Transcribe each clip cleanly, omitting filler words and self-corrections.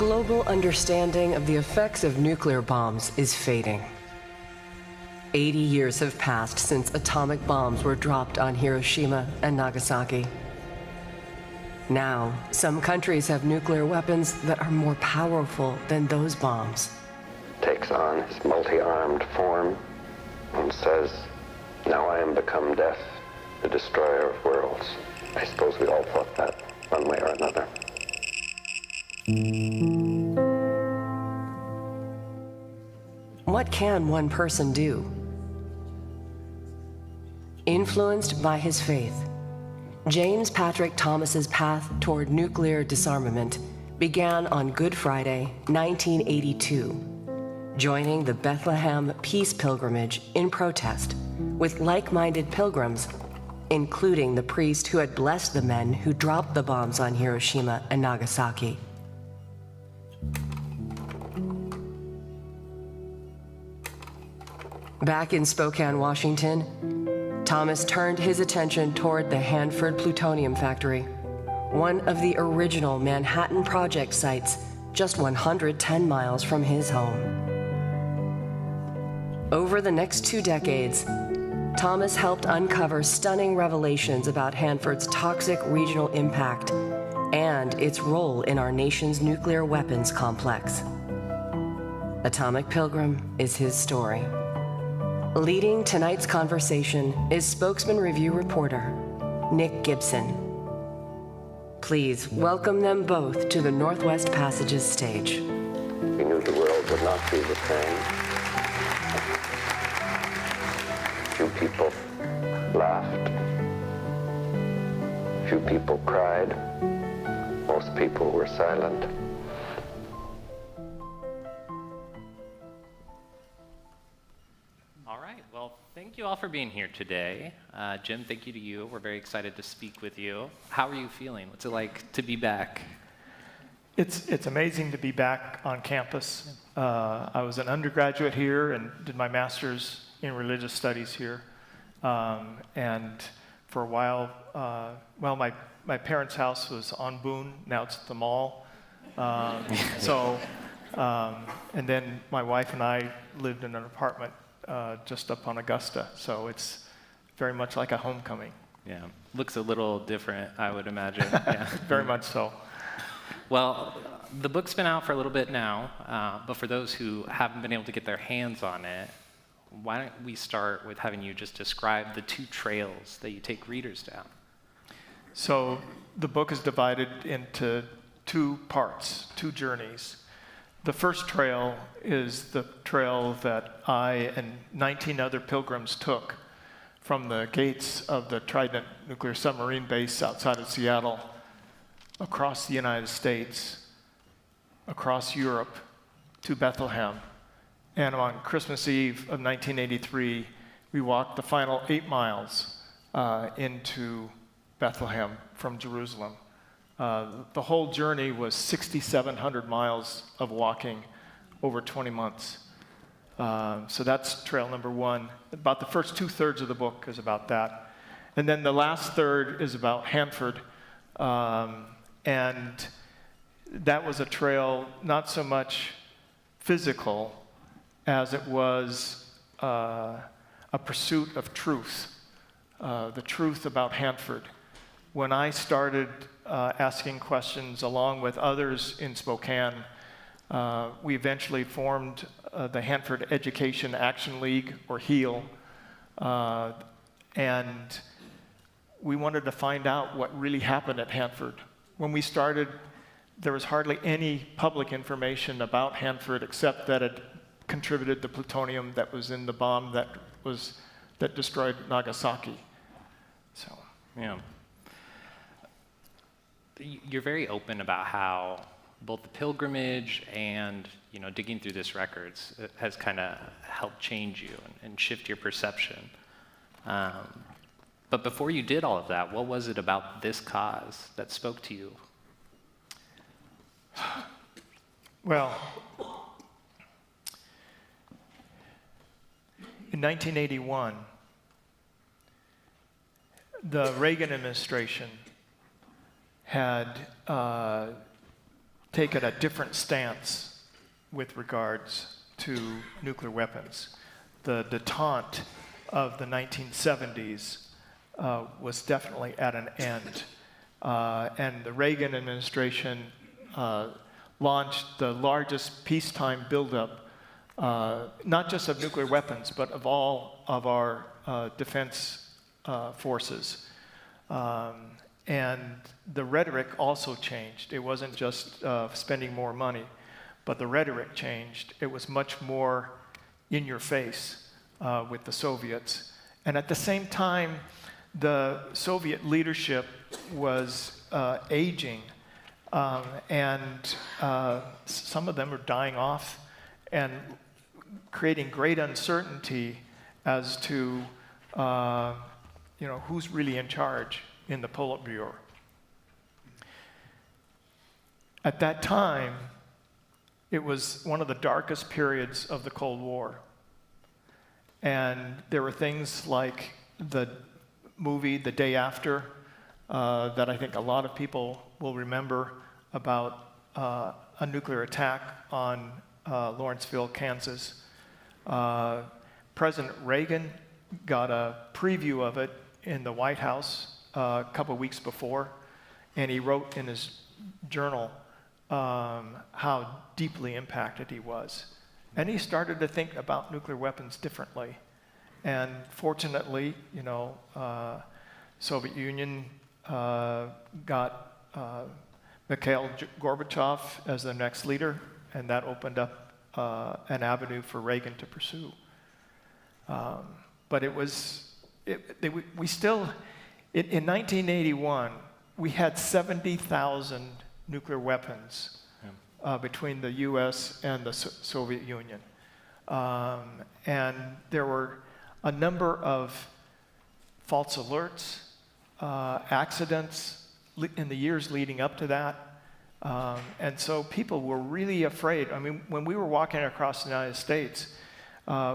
global understanding of the effects of nuclear bombs is fading. 80 years have passed since atomic bombs were dropped on Hiroshima and Nagasaki. Now, some countries have nuclear weapons that are more powerful than those bombs. Takes on his multi-armed form and says, "Now I am become death, the destroyer of worlds." I suppose we all thought that one way or another. What can one person do? Influenced by his faith, James Patrick Thomas's path toward nuclear disarmament began on Good Friday, 1982, joining the Bethlehem Peace Pilgrimage in protest with like-minded pilgrims, including the priest who had blessed the men who dropped the bombs on Hiroshima and Nagasaki. Back in Spokane, Washington, Thomas turned his attention toward the Hanford Plutonium Factory, one of the original Manhattan Project sites just 110 miles from his home. Over the next 2 decades, Thomas helped uncover stunning revelations about Hanford's toxic regional impact and its role in our nation's nuclear weapons complex. Atomic Pilgrim is his story. Leading tonight's conversation is Spokesman-Review reporter Nick Gibson. Please welcome them both to the Northwest Passage's stage. We knew the world would not be the same. Few people laughed. Few people cried. Most people were silent. All right, well, thank you all for being here today. Jim, thank you to you. We're very excited to speak with you. How are you feeling? What's it like to be back? It's amazing to be back on campus. I was an undergraduate here and did my master's in religious studies here. And for a while, my parents' house was on Boone, now it's at the mall. And then my wife and I lived in an apartment just up on Augusta, so it's very much like a homecoming. Yeah, looks a little different, I would imagine. Yeah. Very much so. Well, the book's been out for a little bit now, but for those who haven't been able to get their hands on it, why don't we start with having you just describe the 2 trails that you take readers down? So the book is divided into 2 parts, 2 journeys. The first trail is the trail that I and 19 other pilgrims took from the gates of the Trident nuclear submarine base outside of Seattle, across the United States, across Europe, to Bethlehem. And on Christmas Eve of 1983, we walked the final 8 miles into Bethlehem from Jerusalem. The whole journey was 6,700 miles of walking over 20 months. So that's trail number 1. About the first 2/3 of the book is about that. And then the last third is about Hanford. And that was a trail not so much physical as it was a pursuit of truth, the truth about Hanford. When I started asking questions along with others in Spokane, we eventually formed the Hanford Education Action League, or HEAL, and we wanted to find out what really happened at Hanford. When we started, there was hardly any public information about Hanford except that it contributed the plutonium that was in the bomb that destroyed Nagasaki. So, yeah. You're very open about how both the pilgrimage and digging through this records has kind of helped change you and shift your perception. But before you did all of that, what was it about this cause that spoke to you? Well, in 1981, the Reagan administration had taken a different stance with regards to nuclear weapons. The detente of the 1970s was definitely at an end. And the Reagan administration launched the largest peacetime buildup, not just of nuclear weapons, but of all of our defense forces. And the rhetoric also changed. It wasn't just spending more money, but the rhetoric changed. It was much more in your face with the Soviets. And at the same time, the Soviet leadership was aging, and some of them are dying off and creating great uncertainty as to who's really in charge in the Politburo. At that time, it was one of the darkest periods of the Cold War. And there were things like the movie The Day After that I think a lot of people will remember about a nuclear attack on Lawrenceville, Kansas. President Reagan got a preview of it in the White House a couple of weeks before, and he wrote in his journal how deeply impacted he was. And he started to think about nuclear weapons differently. And fortunately, Soviet Union got Mikhail Gorbachev as their next leader, and that opened up an avenue for Reagan to pursue. But we still, in 1981, we had 70,000 nuclear weapons between the US and the Soviet Union. And there were a number of false alerts, accidents in the years leading up to that. And so people were really afraid. I mean, when we were walking across the United States,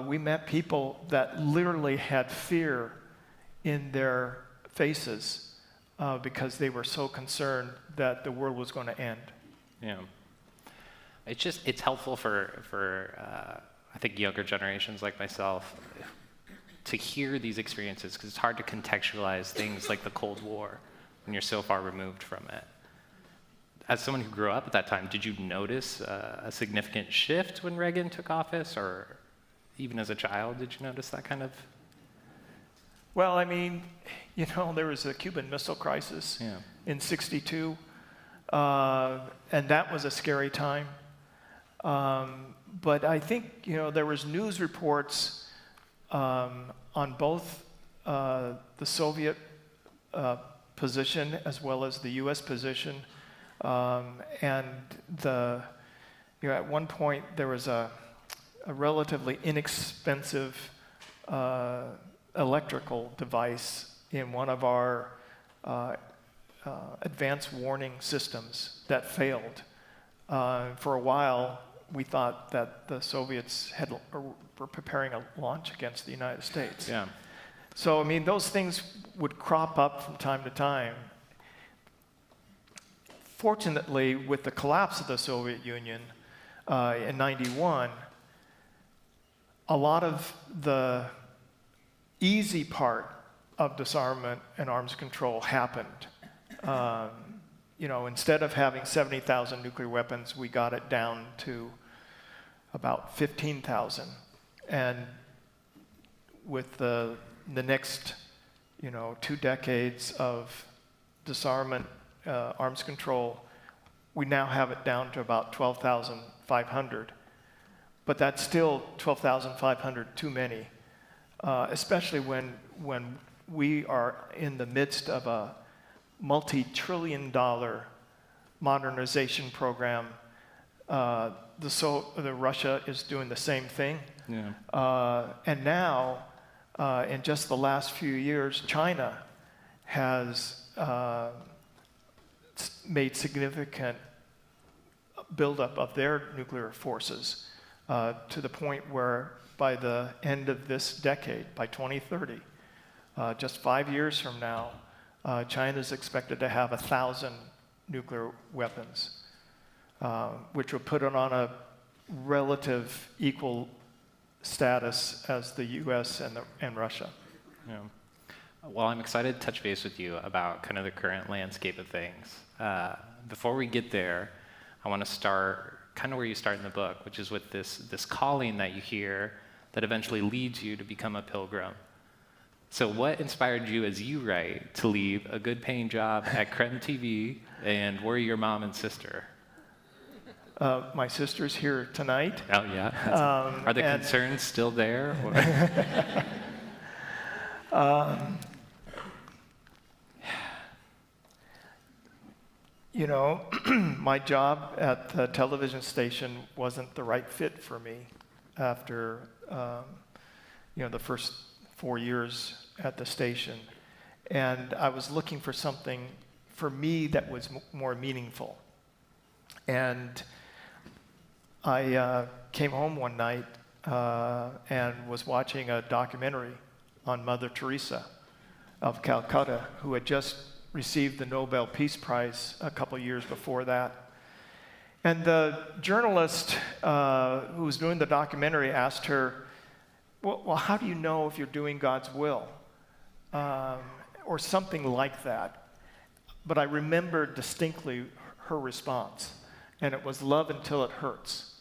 we met people that literally had fear in their faces because they were so concerned that the world was going to end. Yeah. It's helpful for I think younger generations like myself to hear these experiences, because it's hard to contextualize things like the Cold War when you're so far removed from it. As someone who grew up at that time, did you notice a significant shift when Reagan took office, or even as a child, did you notice that kind of? Well, I mean, there was a Cuban Missile Crisis in '62, and that was a scary time. But I think, there was news reports on both the Soviet position as well as the U.S. position, and at one point there was a relatively inexpensive electrical device in one of our advanced warning systems that failed. For a while, we thought that the Soviets were preparing a launch against the United States. Yeah. So, I mean, those things would crop up from time to time. Fortunately, with the collapse of the Soviet Union in '91, a lot of the easy part of disarmament and arms control happened. Instead of having 70,000 nuclear weapons, we got it down to about 15,000. And with the next, 2 decades of disarmament, arms control, we now have it down to about 12,500. But that's still 12,500 too many, especially when we are in the midst of a multi-trillion-dollar modernization program. Russia is doing the same thing. Yeah. And now, in just the last few years, China has made significant buildup of their nuclear forces to the point where by the end of this decade, by 2030, just 5 years from now, China is expected to have 1,000 nuclear weapons. which would put it on a relative equal status as the U.S. and Russia. Yeah. Well, I'm excited to touch base with you about kind of the current landscape of things. Before we get there, I want to start kind of where you start in the book, which is with this calling that you hear that eventually leads you to become a pilgrim. So what inspired you as you write to leave a good-paying job at Creme TV and worry your mom and sister? My sister's here tonight. Oh, yeah. Are the concerns still there? You know, my job at the television station wasn't the right fit for me after, the first 4 years at the station. And I was looking for something for me that was more meaningful. And I came home one night and was watching a documentary on Mother Teresa of Calcutta, who had just received the Nobel Peace Prize a couple years before that. And the journalist who was doing the documentary asked her, well, how do you know if you're doing God's will? Or something like that. But I remember distinctly her response, and it was love until it hurts.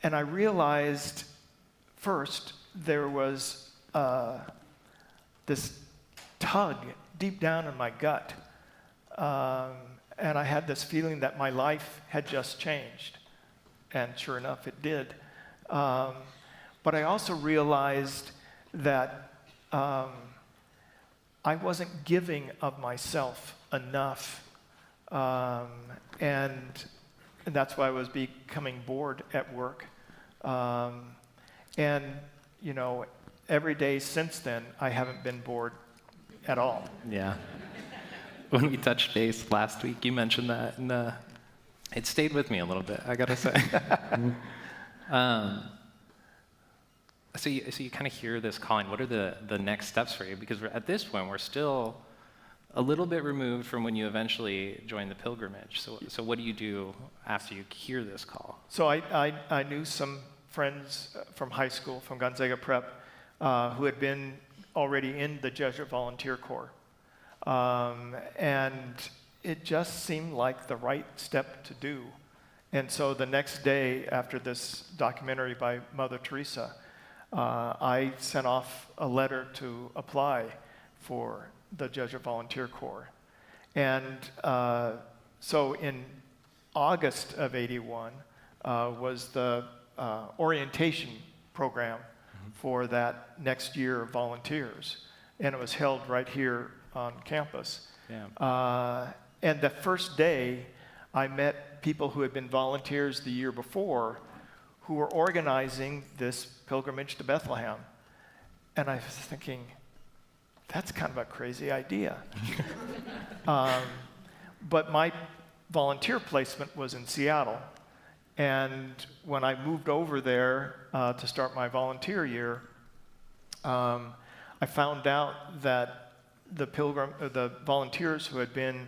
And I realized first there was this tug deep down in my gut. And I had this feeling that my life had just changed. And sure enough, it did. But I also realized that I wasn't giving of myself enough. And that's why I was becoming bored at work. And, every day since then, I haven't been bored at all. Yeah. When we touched base last week, you mentioned that, and it stayed with me a little bit, I gotta say. So you kind of hear this calling. What are the next steps for you? Because at this point, we're still a little bit removed from when you eventually joined the pilgrimage. So what do you do after you hear this call? So I knew some friends from high school, from Gonzaga Prep, who had been already in the Jesuit Volunteer Corps. And it just seemed like the right step to do. And so the next day after this documentary by Mother Teresa, I sent off a letter to apply for the Jesuit Volunteer Corps. And so in August of '81 was the orientation program for that next year of volunteers. And it was held right here on campus. Yeah. And the first day, I met people who had been volunteers the year before who were organizing this pilgrimage to Bethlehem. And I was thinking, that's kind of a crazy idea. But my volunteer placement was in Seattle. And when I moved over there to start my volunteer year, I found out that the volunteers who had been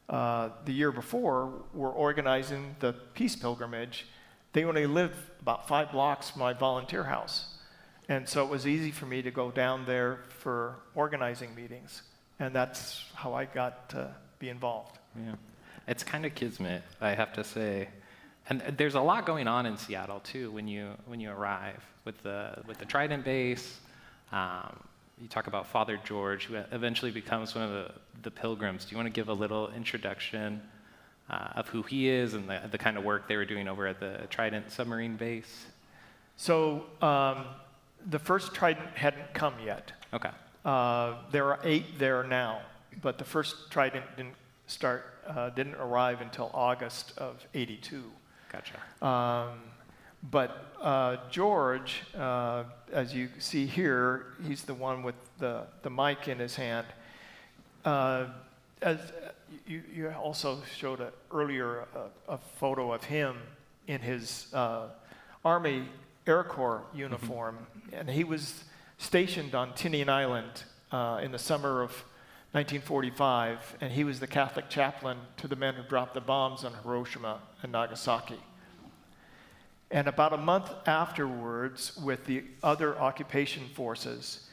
the year before were organizing the peace pilgrimage. They only lived about 5 blocks from my volunteer house. And so it was easy for me to go down there for organizing meetings. And that's how I got to be involved. Yeah. It's kind of kismet, I have to say. And there's a lot going on in Seattle too when you arrive with the Trident base. You talk about Father George, who eventually becomes one of the pilgrims. Do you want to give a little introduction of who he is and the kind of work they were doing over at the Trident submarine base? So the first Trident hadn't come yet. Okay. There are 8 there now, but the first Trident didn't arrive until August of '82. Gotcha. But George, as you see here, he's the one with the mic in his hand. As you also showed earlier a photo of him in his Army Air Corps uniform, and he was stationed on Tinian Island in the summer of 1945, and he was the Catholic chaplain to the men who dropped the bombs on Hiroshima and Nagasaki. And about a month afterwards, with the other occupation forces,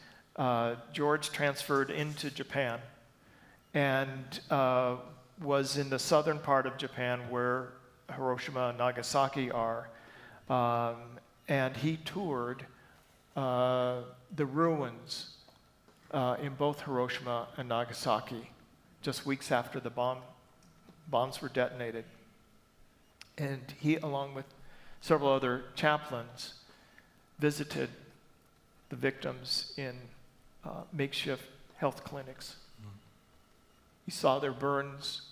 George transferred into Japan and was in the southern part of Japan where Hiroshima and Nagasaki are. And he toured the ruins in both Hiroshima and Nagasaki just weeks after the bombs were detonated. And he, along with several other chaplains, visited the victims in makeshift health clinics. He saw their burns,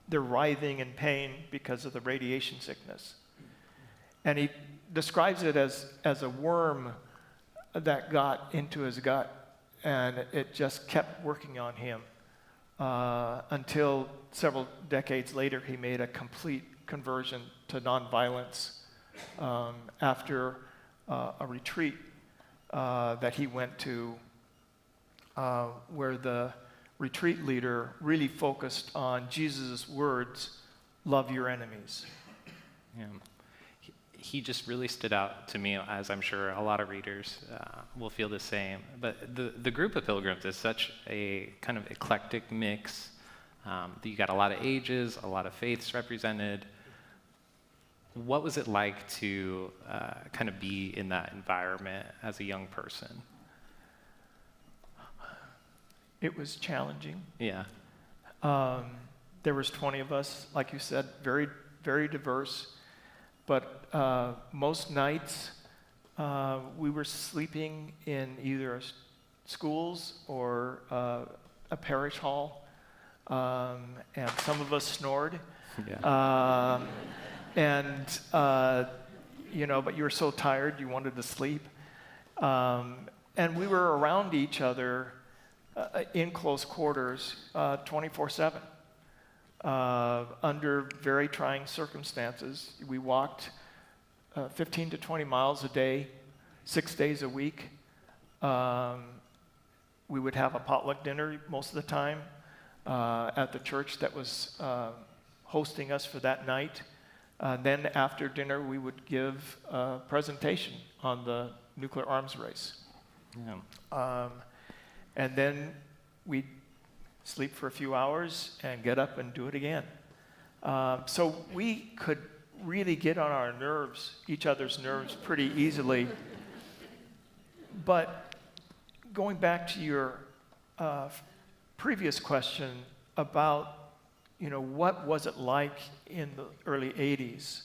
their writhing in pain because of the radiation sickness. And he describes it as a worm that got into his gut, and it just kept working on him until several decades later he made a complete conversion to nonviolence after a retreat that he went to where the retreat leader really focused on Jesus' words, love your enemies. Yeah. He just really stood out to me, as I'm sure a lot of readers will feel the same. But the group of pilgrims is such a kind of eclectic mix. You got a lot of ages, a lot of faiths represented. What was it like to kind of be in that environment as a young person? It was challenging. Yeah. There was 20 of us, like you said, very, very diverse. But most nights, we were sleeping in either schools or a parish hall, and some of us snored. Yeah. But you were so tired, you wanted to sleep. And we were around each other in close quarters 24/7. Under very trying circumstances. We walked 15 to 20 miles a day, 6 days a week. We would have a potluck dinner most of the time at the church that was hosting us for that night. Then after dinner, we would give a presentation on the nuclear arms race. Yeah. And then we'd sleep for a few hours and get up and do it again. So we could really get on our nerves, each other's nerves, pretty easily. But going back to your previous question about, what was it like in the early 80s?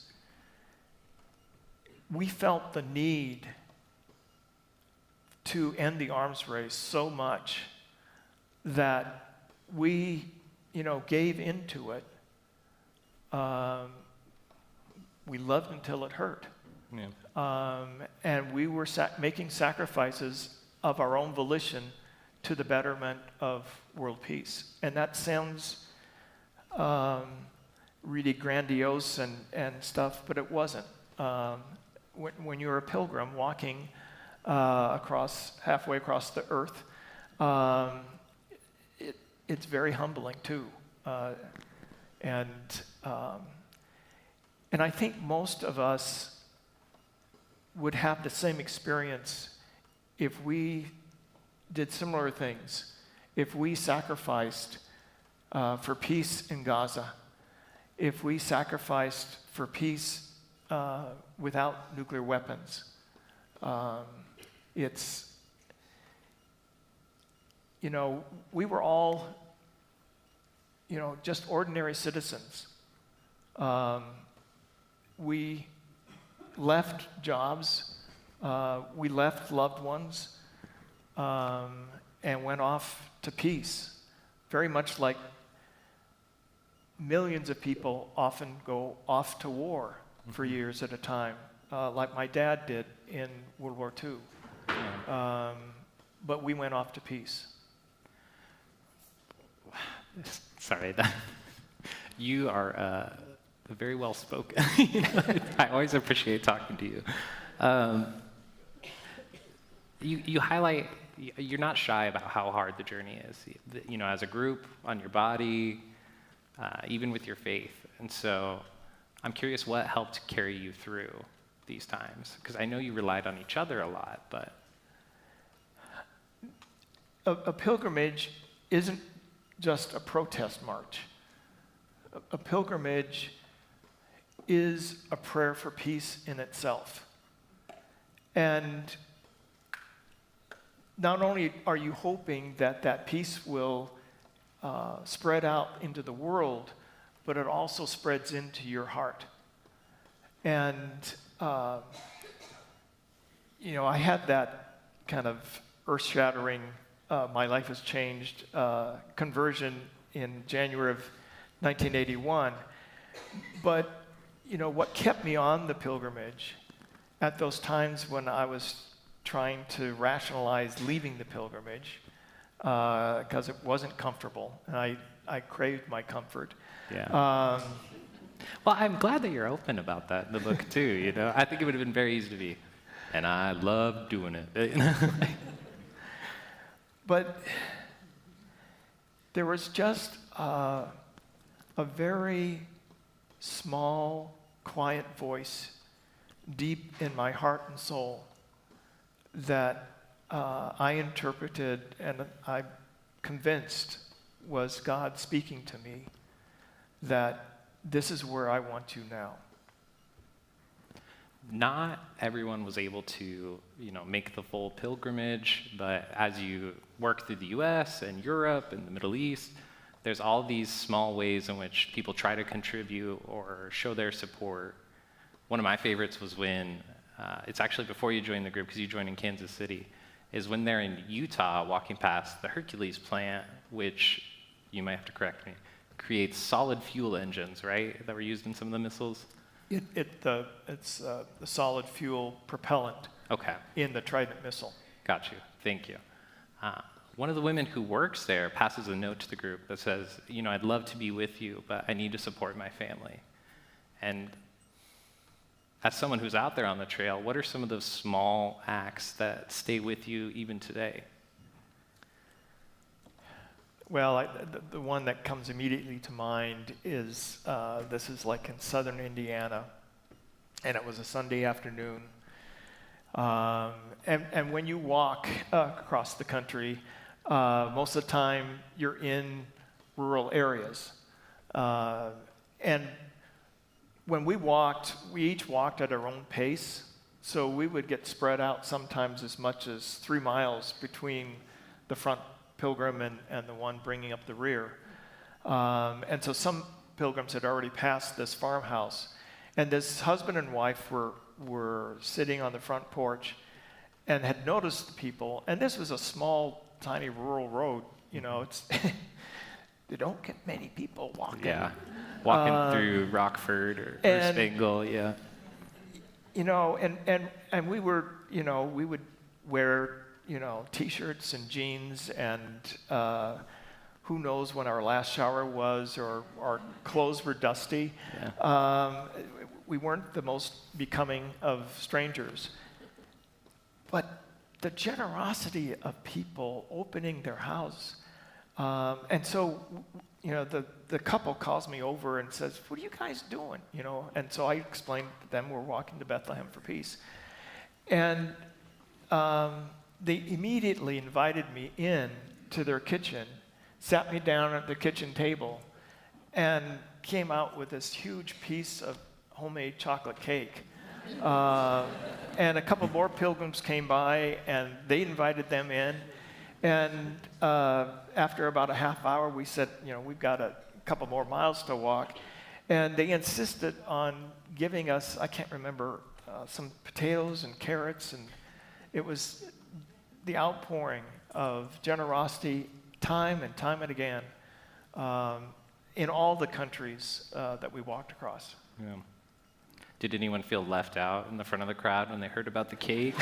We felt the need to end the arms race so much that we, gave into it. We loved until it hurt. Yeah. And we were making sacrifices of our own volition to the betterment of world peace. And that sounds really grandiose and stuff, but it wasn't. When you're a pilgrim walking halfway across the earth, it's very humbling too. And I think most of us would have the same experience if we did similar things, if we sacrificed for peace in Gaza, if we sacrificed for peace without nuclear weapons. We were all, just ordinary citizens. We left jobs, we left loved ones, and went off to peace. Very much like millions of people often go off to war for years at a time, like my dad did in World War II. But we went off to peace. Sorry, you are very well spoken. I always appreciate talking to you. You highlight you're not shy about how hard the journey is, as a group, on your body, even with your faith. And so I'm curious what helped carry you through these times, because I know you relied on each other a lot, but... A pilgrimage isn't just a protest march. A pilgrimage is a prayer for peace in itself. And not only are you hoping that that peace will spread out into the world, but it also spreads into your heart. And, I had that kind of earth-shattering, my life has changed, conversion in January of 1981. But, what kept me on the pilgrimage at those times when I was trying to rationalize leaving the pilgrimage, because it wasn't comfortable, and I craved my comfort. Yeah. Well, I'm glad that you're open about that in the book too. I think it would have been very easy to be, and I love doing it. But there was just a very small, quiet voice deep in my heart and soul that I interpreted and I'm convinced was God speaking to me that this is where I want you now. Not everyone was able to, make the full pilgrimage, but as you work through the US and Europe and the Middle East, there's all these small ways in which people try to contribute or show their support. One of my favorites was when, it's actually before you joined the group, because you joined in Kansas City, is when they're in Utah walking past the Hercules plant, which, you might have to correct me, creates solid fuel engines, right, that were used in some of the missiles? It's the solid fuel propellant in the Trident missile. Got you. Thank you. One of the women who works there passes a note to the group that says, I'd love to be with you, but I need to support my family. And as someone who's out there on the trail, what are some of those small acts that stay with you even today? Well, the one that comes immediately to mind is, this is like in southern Indiana, and it was a Sunday afternoon. And when you walk across the country, most of the time you're in rural areas. And when we each walked at our own pace, so we would get spread out sometimes as much as 3 miles between the front pilgrim and the one bringing up the rear. And so some pilgrims had already passed this farmhouse, and this husband and wife were sitting on the front porch and had noticed people, and this was a small, tiny rural road, it's they don't get many people walking. Yeah, walking through Rockford or Spangle, yeah. And we were, we would wear, T-shirts and jeans, and who knows when our last shower was, or our clothes were dusty. Yeah. We weren't the most becoming of strangers. But the generosity of people opening their house. And so, the couple calls me over and says, "What are you guys doing?" And so I explained to them we're walking to Bethlehem for peace. And they immediately invited me in to their kitchen, sat me down at the kitchen table, and came out with this huge piece of homemade chocolate cake. And a couple more pilgrims came by, and they invited them in. And after about a half hour, we said, we've got a couple more miles to walk. And they insisted on giving us, I can't remember, some potatoes and carrots. And it was the outpouring of generosity time and again in all the countries that we walked across. Yeah. Did anyone feel left out in the front of the crowd when they heard about the cake?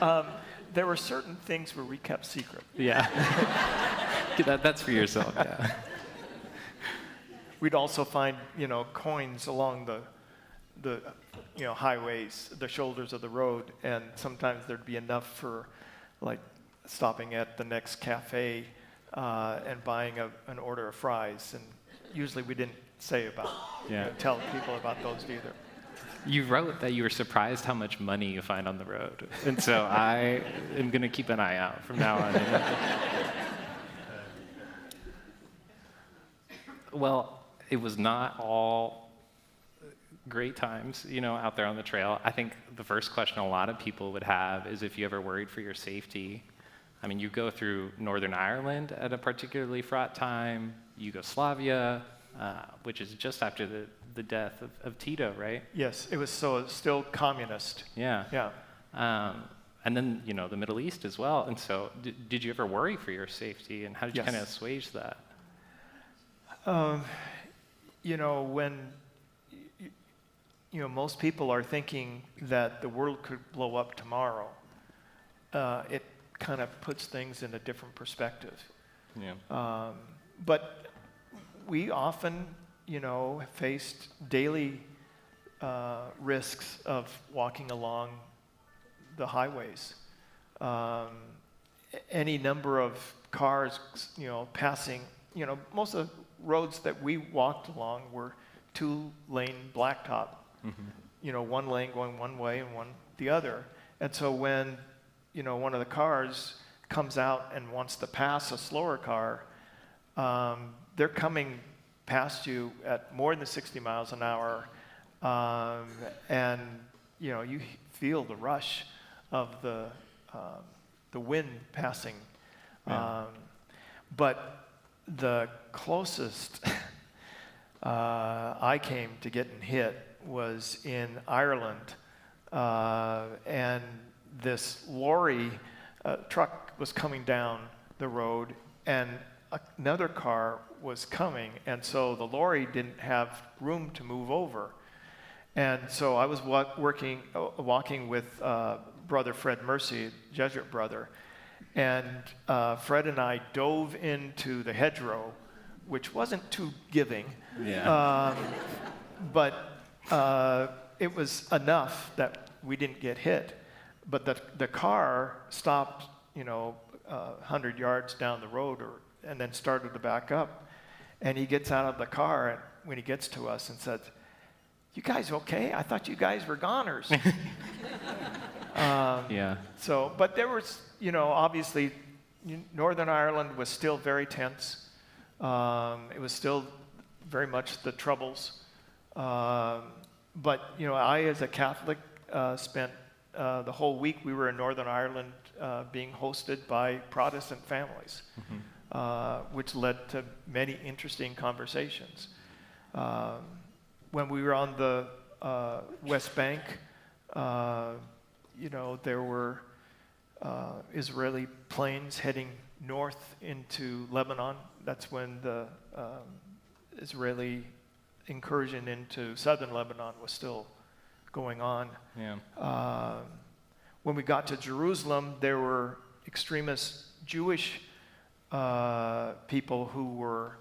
Or? There were certain things where we kept secret. Yeah. That's for yourself, yeah. We'd also find, coins along the highways, the shoulders of the road, and sometimes there'd be enough for like stopping at the next cafe and buying an order of fries. And usually we didn't tell people about those either. You wrote that you were surprised how much money you find on the road. And so I am going to keep an eye out from now on. Well, it was not all great times, out there on the trail. I think the first question a lot of people would have is if you ever worried for your safety. I mean, you go through Northern Ireland at a particularly fraught time, Yugoslavia, which is just after the death of Tito, right? Yes, it was still communist. Yeah. Yeah. And then, the Middle East as well. And so did you ever worry for your safety, and how did you kind of assuage that? When most people are thinking that the world could blow up tomorrow, it kind of puts things in a different perspective. Yeah. But we often, faced daily risks of walking along the highways. Any number of cars, passing, most of the roads that we walked along were 2-lane blacktop. Mm-hmm. One lane going one way and one the other. And so when, one of the cars comes out and wants to pass a slower car, they're coming past you at more than 60 miles an hour, and you feel the rush of the wind passing. Yeah. But the closest I came to getting hit was in Ireland, and this lorry truck was coming down the road, and another car was coming, and so the lorry didn't have room to move over. And so I was walking with Brother Fred Mercy, Jesuit brother, and Fred and I dove into the hedgerow, which wasn't too giving, but it was enough that we didn't get hit. But the car stopped, 100 yards down the road, and then started to back up. And he gets out of the car, and when he gets to us, and said, "You guys okay? I thought you guys were goners." Yeah. So, but there was, obviously, Northern Ireland was still very tense. It was still very much the Troubles. But, I, as a Catholic, spent the whole week we were in Northern Ireland being hosted by Protestant families, which led to many interesting conversations. When we were on the West Bank, there were Israeli planes heading north into Lebanon. That's when the Israeli incursion into southern Lebanon was still going on. Yeah. When we got to Jerusalem, there were extremist Jewish people who were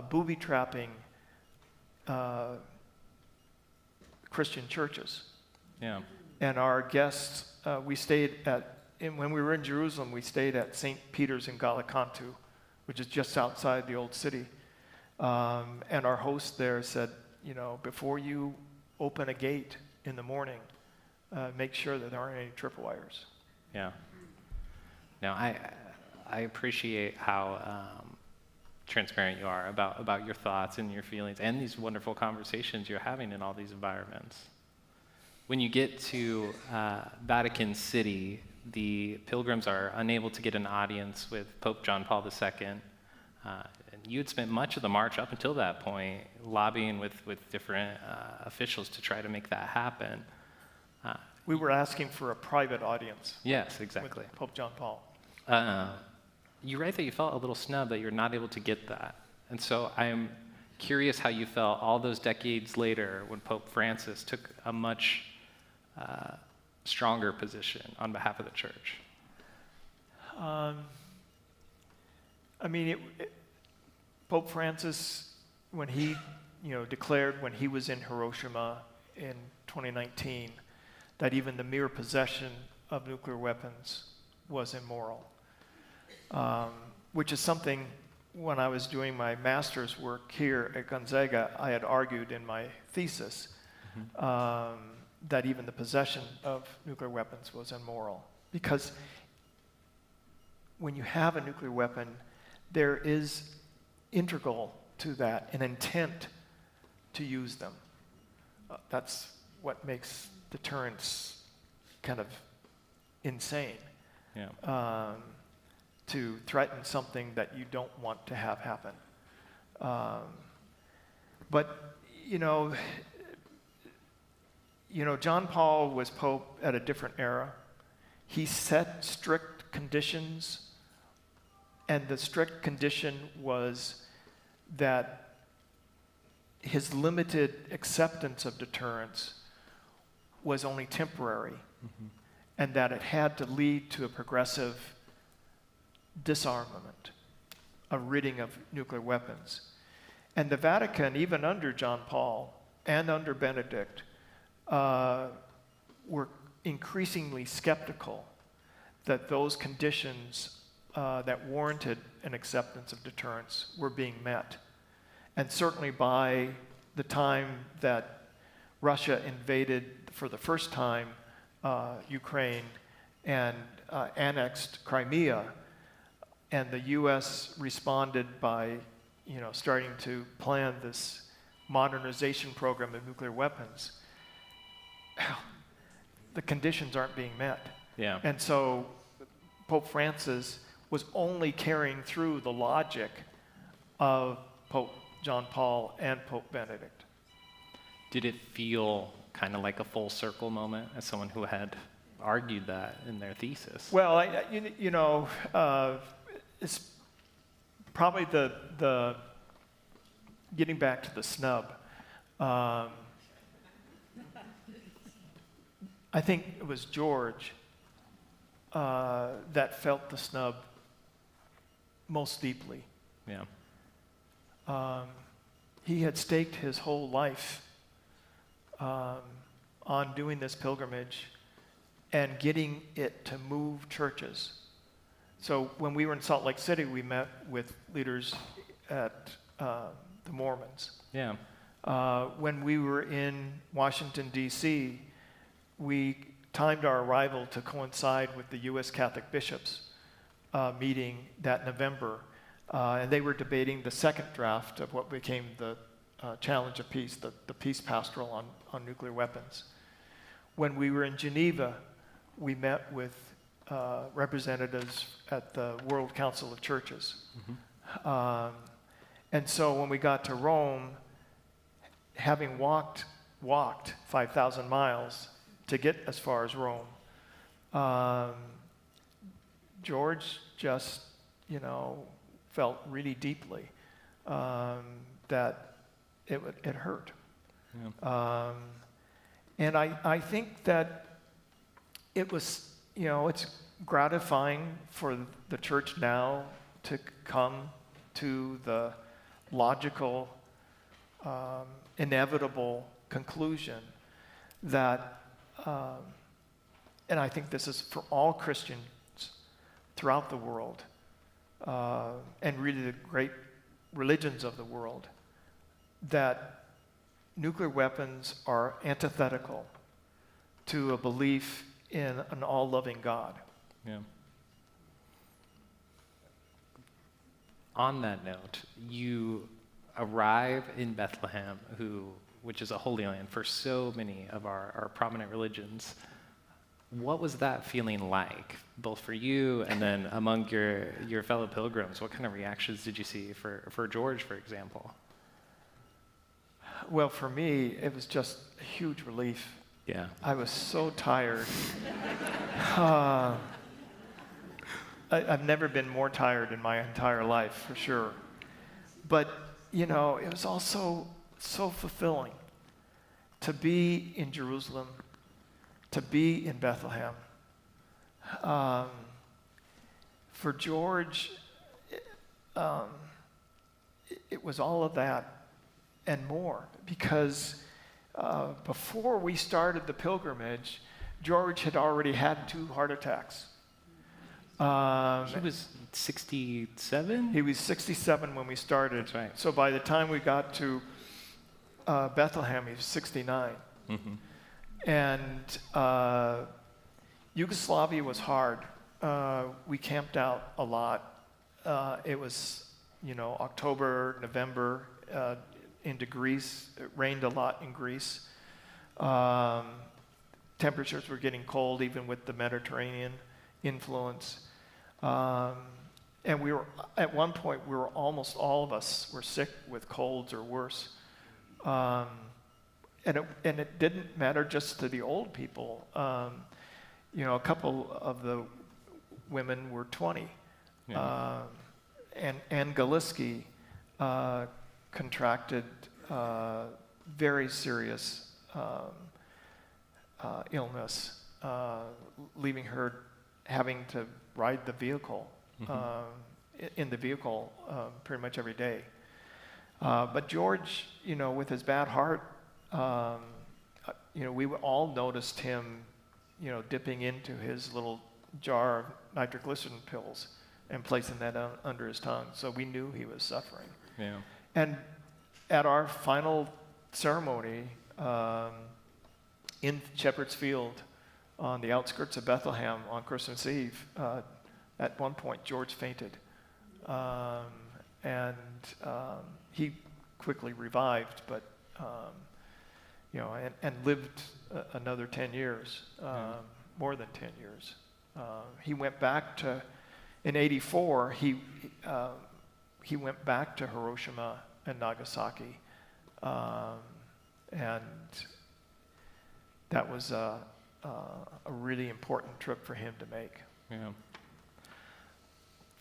booby-trapping Christian churches. Yeah. And our guests, when we were in Jerusalem, we stayed at St. Peter's in Gallicantu, which is just outside the old city. And our host there said, before you open a gate in the morning, make sure that there aren't any tripwires. Yeah. No, I appreciate how transparent you are about your thoughts and your feelings and these wonderful conversations you're having in all these environments. When you get to Vatican City, the Pilgrims are unable to get an audience with Pope John Paul II. And you had spent much of the march up until that point lobbying with different officials to try to make that happen. We were asking for a private audience. Yes, exactly. With Pope John Paul. You write that you felt a little snubbed that you're not able to get that. And so I'm curious how you felt all those decades later when Pope Francis took a much stronger position on behalf of the church. Pope Francis, when he declared when he was in Hiroshima in 2019 that even the mere possession of nuclear weapons was immoral, which is something when I was doing my master's work here at Gonzaga, I had argued in my thesis that even the possession of nuclear weapons was immoral. Because when you have a nuclear weapon, there is integral to that an intent to use them. That's what makes deterrence kind of insane. Yeah. To threaten something that you don't want to have happen. But John Paul was Pope at a different era. He set strict conditions, and the strict condition was that his limited acceptance of deterrence was only temporary, and that it had to lead to a progressive disarmament, a ridding of nuclear weapons. And the Vatican, even under John Paul and under Benedict, were increasingly skeptical that those conditions that warranted an acceptance of deterrence were being met. And certainly by the time that Russia invaded for the first time Ukraine and annexed Crimea, and the U.S. responded by, starting to plan this modernization program of nuclear weapons, the conditions aren't being met. Yeah. And so Pope Francis was only carrying through the logic of Pope John Paul and Pope Benedict. Did it feel kind of like a full circle moment as someone who had argued that in their thesis? Well, it's probably the getting back to the snub. I think it was George that felt the snub most deeply. Yeah. He had staked his whole life on doing this pilgrimage and getting it to move churches. So when we were in Salt Lake City, we met with leaders at the Mormons. Yeah. When we were in Washington, D.C., we timed our arrival to coincide with the U.S. Catholic bishops meeting that November. And they were debating the second draft of what became the Challenge of Peace, the peace pastoral on nuclear weapons. When we were in Geneva, we met with representatives at the World Council of Churches. And so when we got to Rome, having walked 5,000 miles to get as far as Rome, George just, felt really deeply that it hurt. Yeah. And I think that it was, it's gratifying for the church now to come to the logical, inevitable conclusion that, and I think this is for all Christians throughout the world, and really the great religions of the world, that nuclear weapons are antithetical to a belief in an all-loving God. Yeah. On that note, you arrive in Bethlehem, which is a holy land for so many of our prominent religions. What was that feeling like, both for you and then among your fellow pilgrims? What kind of reactions did you see for George, for example? Well, for me, it was just a huge relief. Yeah. I was so tired. I've never been more tired in my entire life, for sure. But, it was also so fulfilling to be in Jerusalem, to be in Bethlehem. For George, it was all of that and more, because before we started the pilgrimage, George had already had 2 heart attacks. He was 67? He was 67 when we started. That's right. So by the time we got to Bethlehem, he was 69. Mm-hmm. And Yugoslavia was hard. We camped out a lot. It was, October, November, into Greece. It rained a lot in Greece. Temperatures were getting cold, even with the Mediterranean influence. And we were, at one point, almost all of us were sick with colds or worse. And it didn't matter just to the old people. A couple of the women were 20. Yeah. And Galiski contracted very serious illness, leaving her having to ride the vehicle, in the vehicle pretty much every day. But George, with his bad heart, we all noticed him, dipping into his little jar of nitroglycerin pills and placing that under his tongue. So we knew he was suffering. Yeah. And at our final ceremony in Shepherd's Field on the outskirts of Bethlehem on Christmas Eve, at one point George fainted. And he quickly revived, but and lived another 10 years, more than 10 years. He went back to, in '84, he went back to Hiroshima and Nagasaki, and that was a really important trip for him to make.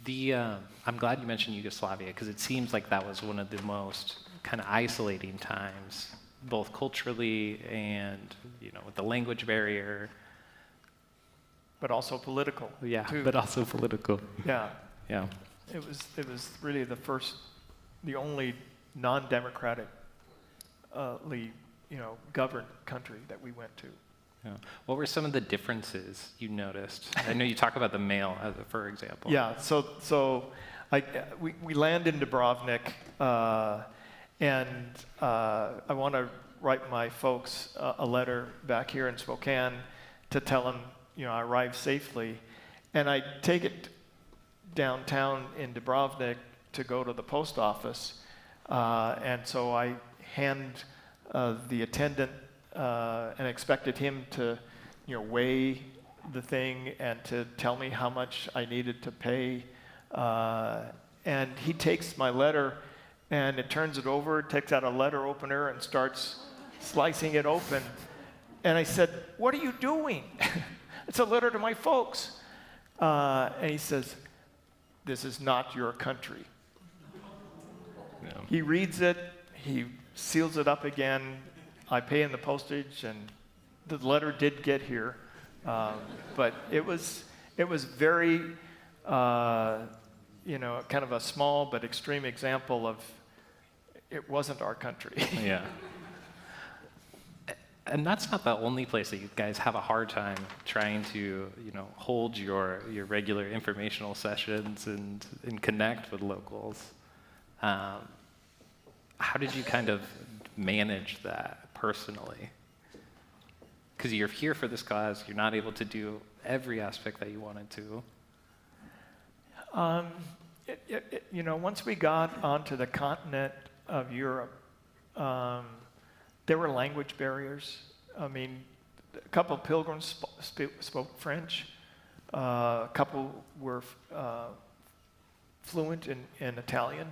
Yeah. I'm glad you mentioned Yugoslavia, because it seems like that was one of the most kind of isolating times, both culturally and with the language barrier. But also political. Yeah, too. but also political. Yeah. Yeah. It was really the only non-democratically, governed country that we went to. Yeah. What were some of the differences you noticed? I know you talk about the mail, for example. Yeah. So we land in Dubrovnik, and I want to write my folks a letter back here in Spokane to tell them, I arrived safely, and I take it downtown in Dubrovnik to go to the post office, and so I hand the attendant and expected him to, weigh the thing and to tell me how much I needed to pay, and he takes my letter and it turns it over, takes out a letter opener and starts slicing it open, and I said, "What are you doing?" "It's a letter to my folks." And he says, "This is not your country." Yeah. He reads it, he seals it up again, I pay him the postage, and the letter did get here. But it was very, kind of a small but extreme example of it wasn't our country. Yeah. And that's not the only place that you guys have a hard time trying to, hold your regular informational sessions and connect with locals. How did you kind of manage that personally? Because you're here for this cause, you're not able to do every aspect that you wanted to. Once we got onto the continent of Europe, there were language barriers. I mean, a couple of pilgrims spoke French. A couple were fluent in Italian.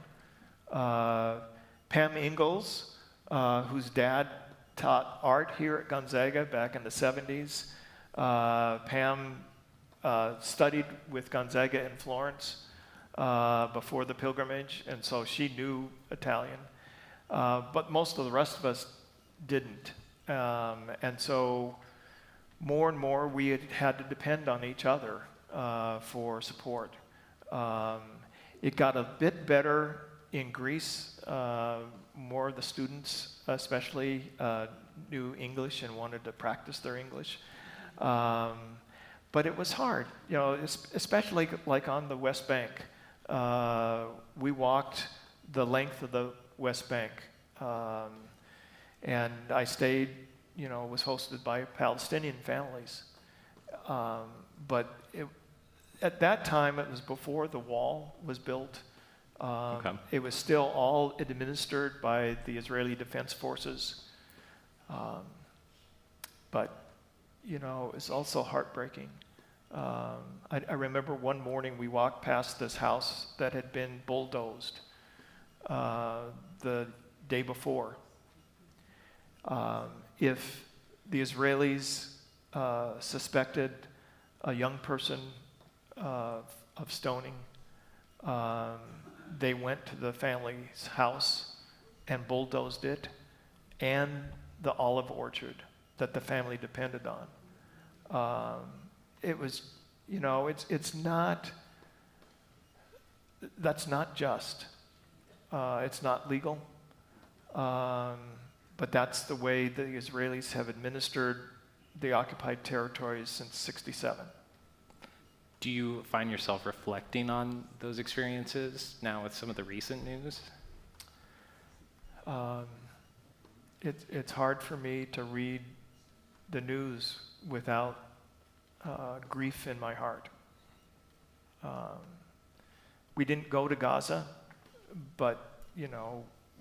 Pam Ingalls, whose dad taught art here at Gonzaga back in the 70s. Pam studied with Gonzaga in Florence before the pilgrimage, and so she knew Italian. But most of the rest of us didn't. And so more and more we had to depend on each other for support. It got a bit better in Greece. More of the students especially knew English and wanted to practice their English. But it was hard, especially like on the West Bank. We walked the length of the West Bank, and I stayed, was hosted by Palestinian families. But at that time, it was before the wall was built. Okay. It was still all administered by the Israeli Defense Forces. But, it's also heartbreaking. I remember one morning we walked past this house that had been bulldozed the day before. If the Israelis suspected a young person of stoning, they went to the family's house and bulldozed it and the olive orchard that the family depended on. It was, it's not, that's not just. It's not legal. But that's the way the Israelis have administered the occupied territories since '67. Do you find yourself reflecting on those experiences now with some of the recent news? It's hard for me to read the news without grief in my heart. We didn't go to Gaza, but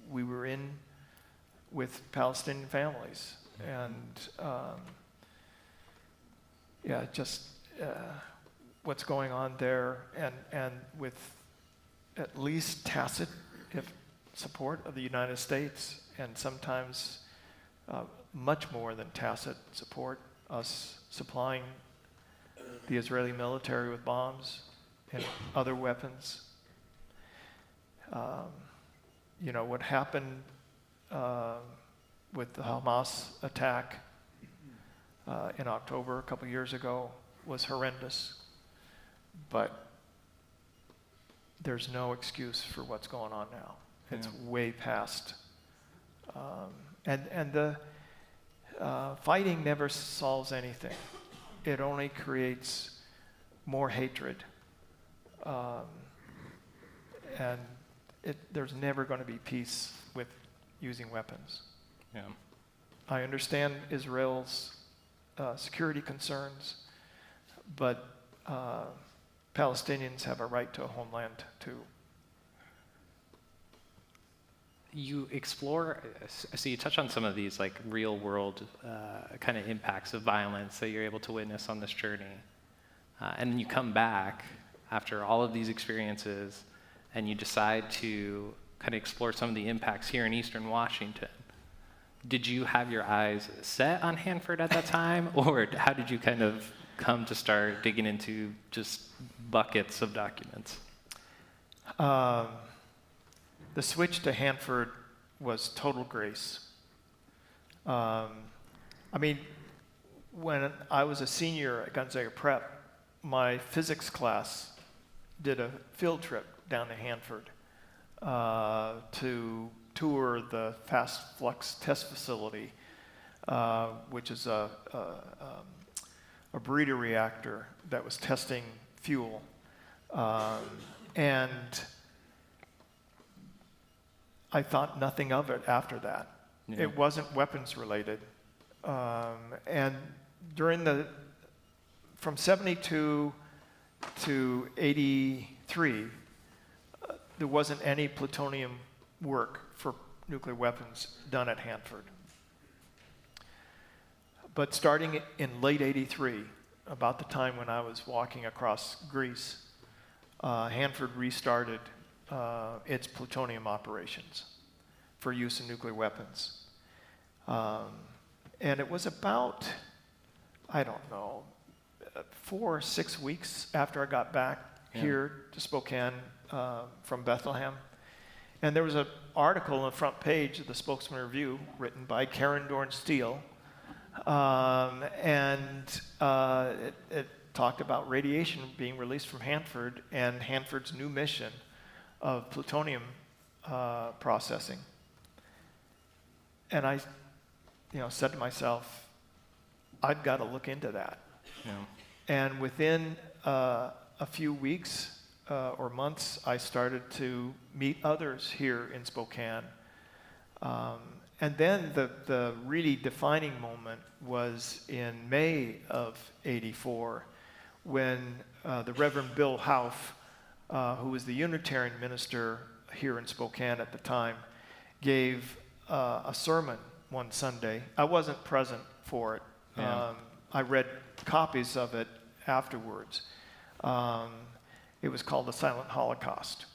we were in with Palestinian families, and what's going on there, and with at least tacit support of the United States, and sometimes much more than tacit support, us supplying the Israeli military with bombs and other weapons. What happened with the Hamas attack in October a couple years ago was horrendous, but there's no excuse for what's going on now. It's way past. And the fighting never solves anything. It only creates more hatred. And there's never going to be peace with using weapons. Yeah. I understand Israel's security concerns, but Palestinians have a right to a homeland too. You explore, so you touch on some of these like real world kind of impacts of violence that you're able to witness on this journey. And then you come back after all of these experiences and you decide to kind of explore some of the impacts here in Eastern Washington. Did you have your eyes set on Hanford at that time, or how did you kind of come to start digging into just buckets of documents? The switch to Hanford was total grace. When I was a senior at Gonzaga Prep, my physics class did a field trip down to Hanford to tour the fast flux test facility, which is a breeder reactor that was testing fuel. And I thought nothing of it after that. Yeah. It wasn't weapons related. And from 72 to 83, there wasn't any plutonium work for nuclear weapons done at Hanford. But starting in late 83, about the time when I was walking across Greece, Hanford restarted its plutonium operations for use in nuclear weapons. And it was about, 4 or 6 weeks after I got back here to Spokane from Bethlehem. And there was an article on the front page of the Spokesman-Review written by Karen Dorn-Steele. It talked about radiation being released from Hanford and Hanford's new mission of plutonium processing. And said to myself, I've got to look into that. Yeah. And within a few weeks or months, I started to meet others here in Spokane. And then the really defining moment was in May of '84, when the Reverend Bill Houff, who was the Unitarian minister here in Spokane at the time, gave a sermon one Sunday. I wasn't present for it. Yeah. I read copies of it afterwards. It was called The Silent Holocaust.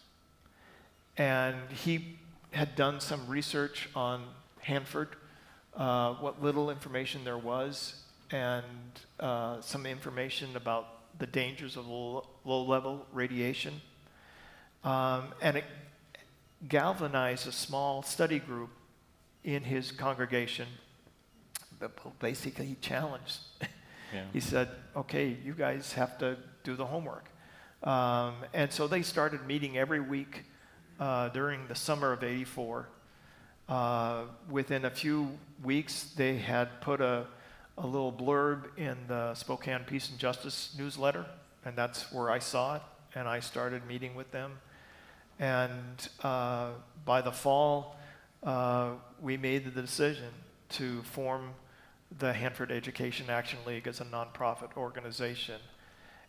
And he had done some research on Hanford, what little information there was, and some information about the dangers of low-level radiation. And it galvanized a small study group in his congregation. But basically, he challenged. Yeah. He said, okay, you guys have to do the homework. And so they started meeting every week during the summer of '84. Within a few weeks, they had put a little blurb in the Spokane Peace and Justice newsletter, and that's where I saw it, and I started meeting with them. And by the fall, we made the decision to form the Hanford Education Action League as a nonprofit organization.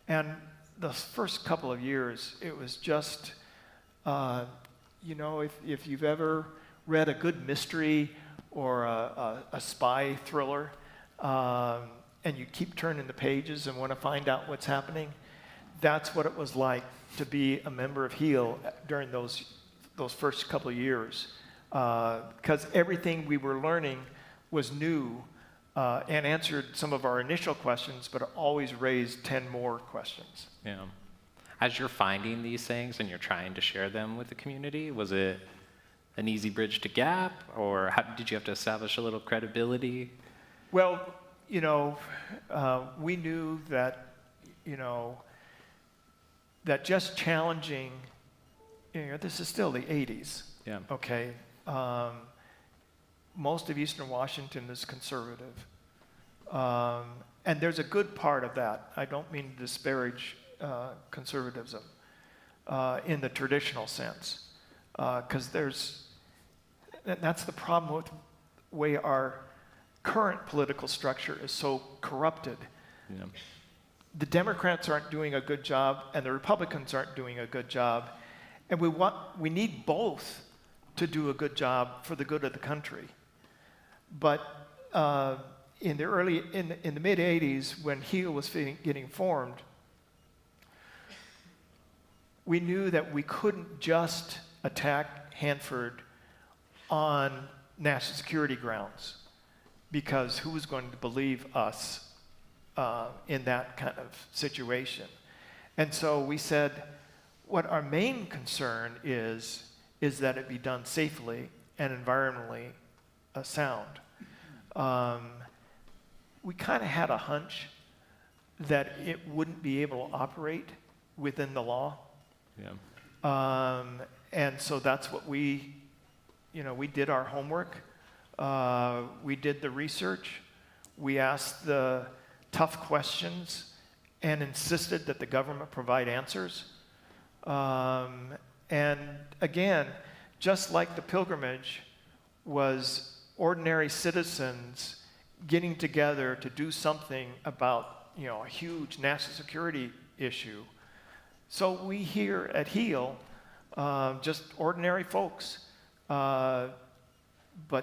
And the first couple of years, it was just, if you've ever read a good mystery or a spy thriller, and you keep turning the pages and want to find out what's happening, that's what it was like to be a member of HEAL during those first couple of years. Because everything we were learning was new and answered some of our initial questions, but it always raised 10 more questions. Yeah. As you're finding these things and you're trying to share them with the community, was it an easy bridge to gap, or did you have to establish a little credibility? Well, we knew that, that just challenging, this is still the 80s. Yeah. Okay. Most of Eastern Washington is conservative. And there's a good part of that. I don't mean to disparage conservatism in the traditional sense, because that's the problem with the way our current political structure is so corrupted. Yeah. The Democrats aren't doing a good job, and the Republicans aren't doing a good job, and we need both to do a good job for the good of the country. But in the mid '80s, when HEAL was getting formed, we knew that we couldn't just attack Hanford on national security grounds, because who was going to believe us in that kind of situation? And so we said, what our main concern is that it be done safely and environmentally sound. We kind of had a hunch that it wouldn't be able to operate within the law. Yeah. And so that's what we did our homework. We did the research. We asked the tough questions and insisted that the government provide answers. And again, just like the pilgrimage was ordinary citizens getting together to do something about a huge national security issue, so we here at HEAL, just ordinary folks, but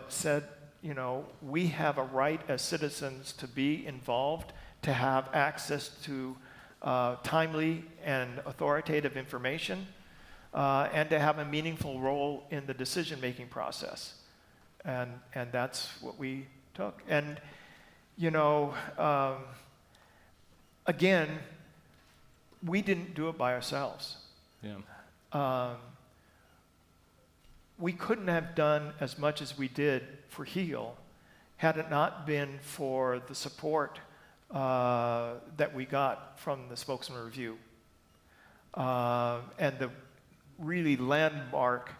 said, we have a right as citizens to be involved, to have access to timely and authoritative information, and to have a meaningful role in the decision-making process. And that's what we took. And, again, we didn't do it by ourselves. Yeah. We couldn't have done as much as we did for HEAL had it not been for the support that we got from the Spokesman-Review and the really landmark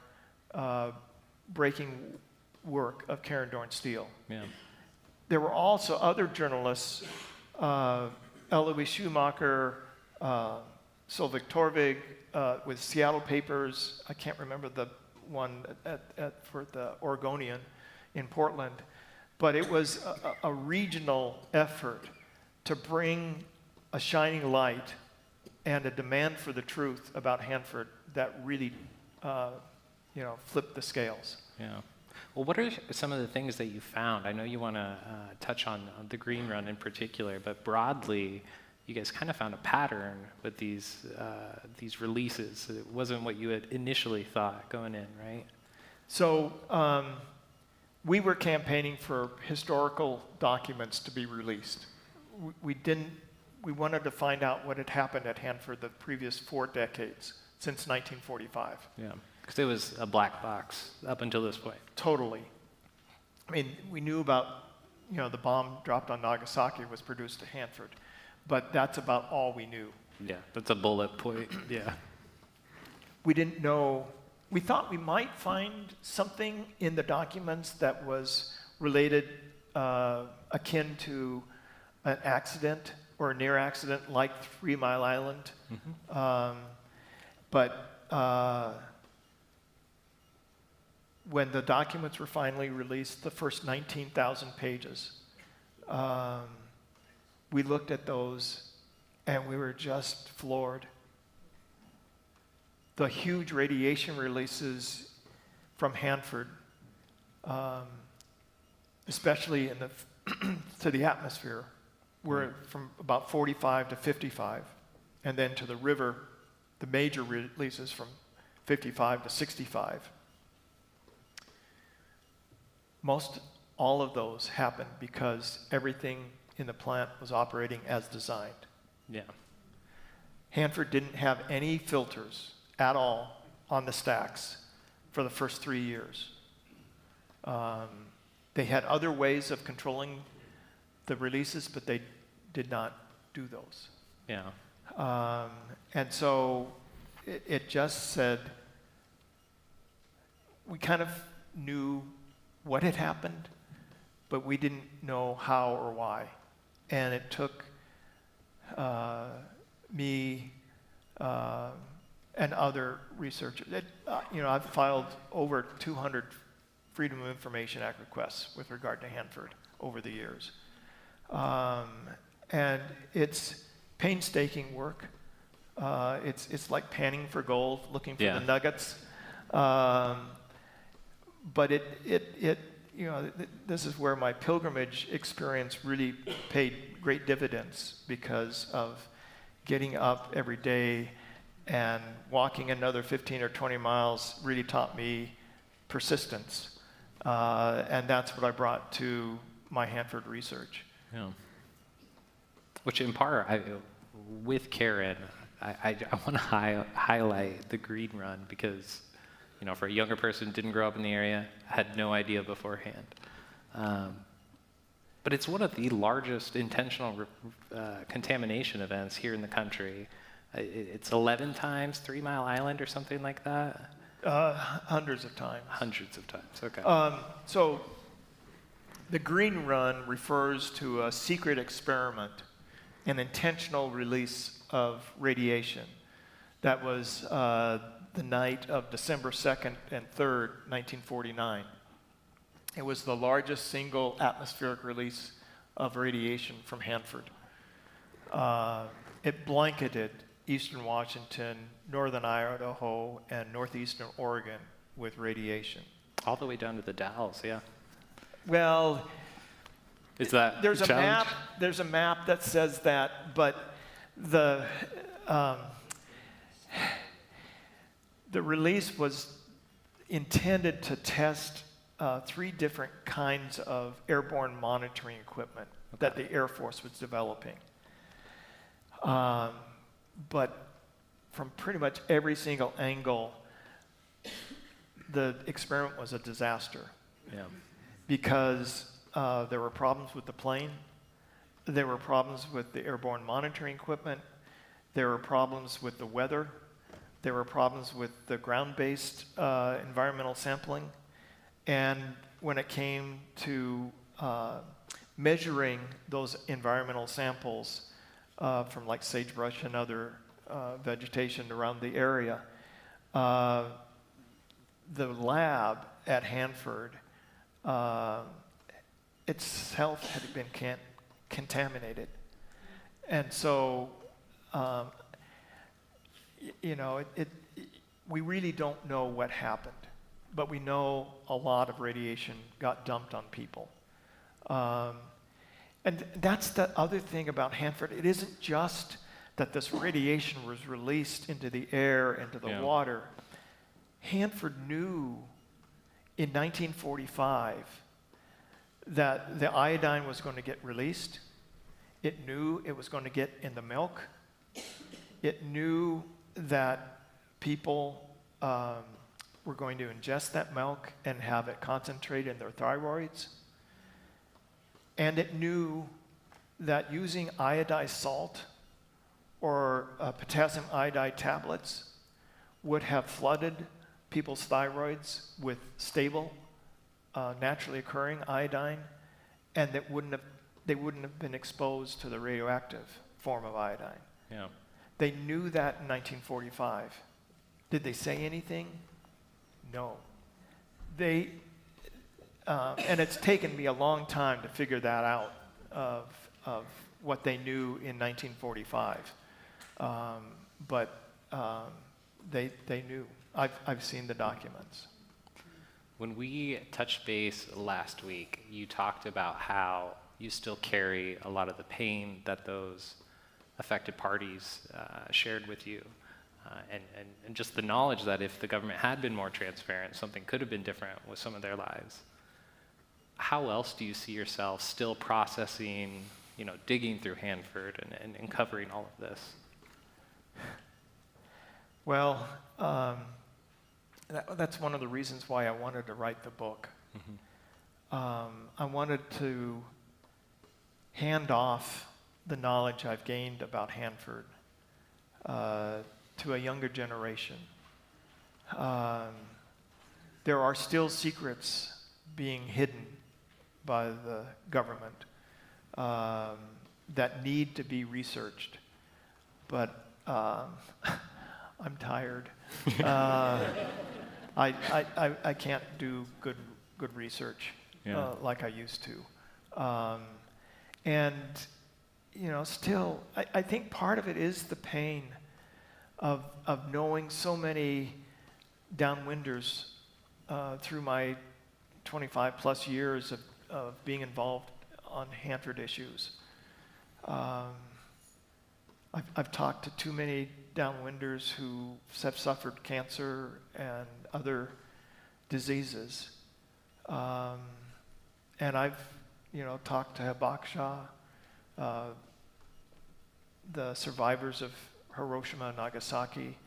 breaking work of Karen Dorn Steele. Yeah. there were also other journalists, Eloise Schumacher, Solveig Torvig, with Seattle papers. I can't remember the one for the Oregonian in Portland, but it was a regional effort to bring a shining light and a demand for the truth about Hanford that really, flipped the scales. Yeah. Well, what are some of the things that you found? I know you want to touch on the Green Run in particular, but broadly, you guys kind of found a pattern with these releases. It wasn't what you had initially thought going in, right? So we were campaigning for historical documents to be released. We wanted to find out what had happened at Hanford the previous 4 decades, since 1945. Yeah, because it was a black box up until this point. Totally. I mean, we knew about, the bomb dropped on Nagasaki was produced at Hanford, but that's about all we knew. Yeah, that's a bullet point, yeah. We didn't know, we thought we might find something in the documents that was related, akin to an accident or a near accident like 3 Mile Island. Mm-hmm. But when the documents were finally released, the first 19,000 pages, we looked at those and we were just floored. The huge radiation releases from Hanford, especially to the atmosphere, were from about 45 to 55, and then to the river, the major releases from 55 to 65. Most all of those happened because everything in the plant was operating as designed. Yeah. Hanford didn't have any filters at all on the stacks for the first 3 years. They had other ways of controlling the releases, but they did not do those. Yeah. And so it just said, we kind of knew what had happened, but we didn't know how or why. And it took me and other researchers. I've filed over 200 Freedom of Information Act requests with regard to Hanford over the years. And it's painstaking work. It's like panning for gold, looking for the nuggets. But this is where my pilgrimage experience really paid great dividends, because of getting up every day and walking another 15 or 20 miles really taught me persistence. And that's what I brought to my Hanford research. Yeah. Which in part, with Karen, I want to highlight the Green Run because, for a younger person who didn't grow up in the area, had no idea beforehand. But it's one of the largest intentional contamination events here in the country. It's 11 times 3 Mile Island or something like that? Hundreds of times. Hundreds of times, okay. So the Green Run refers to a secret experiment, an intentional release of radiation. That was the night of December 2nd and 3rd, 1949. It was the largest single atmospheric release of radiation from Hanford. It blanketed eastern Washington, northern Idaho, and northeastern Oregon with radiation. All the way down to the Dalles, yeah. Well, is that there's a map? There's a map that says that, but the release was intended to test 3 different kinds of airborne monitoring equipment that the Air Force was developing. But from pretty much every single angle, the experiment was a disaster. Yeah. Because there were problems with the plane, there were problems with the airborne monitoring equipment, there were problems with the weather, there were problems with the ground-based environmental sampling, and when it came to measuring those environmental samples from like sagebrush and other vegetation around the area. The lab at Hanford itself had been contaminated. And so, we really don't know what happened, but we know a lot of radiation got dumped on people. And that's the other thing about Hanford. It isn't just that this radiation was released into the air, into the water. Hanford knew in 1945 that the iodine was going to get released. It knew it was going to get in the milk. It knew that people were going to ingest that milk and have it concentrate in their thyroids. And it knew that using iodized salt or potassium iodide tablets would have flooded people's thyroids with stable, naturally occurring iodine, and that they wouldn't have been exposed to the radioactive form of iodine. Yeah. They knew that in 1945. Did they say anything? No. And it's taken me a long time to figure that out of what they knew in 1945. But they knew. I've seen the documents. When we touched base last week, you talked about how you still carry a lot of the pain that those affected parties shared with you, and just the knowledge that if the government had been more transparent, something could have been different with some of their lives. How else do you see yourself still processing, digging through Hanford and covering all of this? Well, that's one of the reasons why I wanted to write the book. I wanted to hand off the knowledge I've gained about Hanford to a younger generation. There are still secrets being hidden by the government that need to be researched, but I'm tired. I can't do good research like I used to. And still, I think part of it is the pain of knowing so many downwinders through my 25 plus years of being involved on Hanford issues. I've talked to too many downwinders who have suffered cancer and other diseases. And I've talked to Hibakusha, the survivors of Hiroshima and Nagasaki.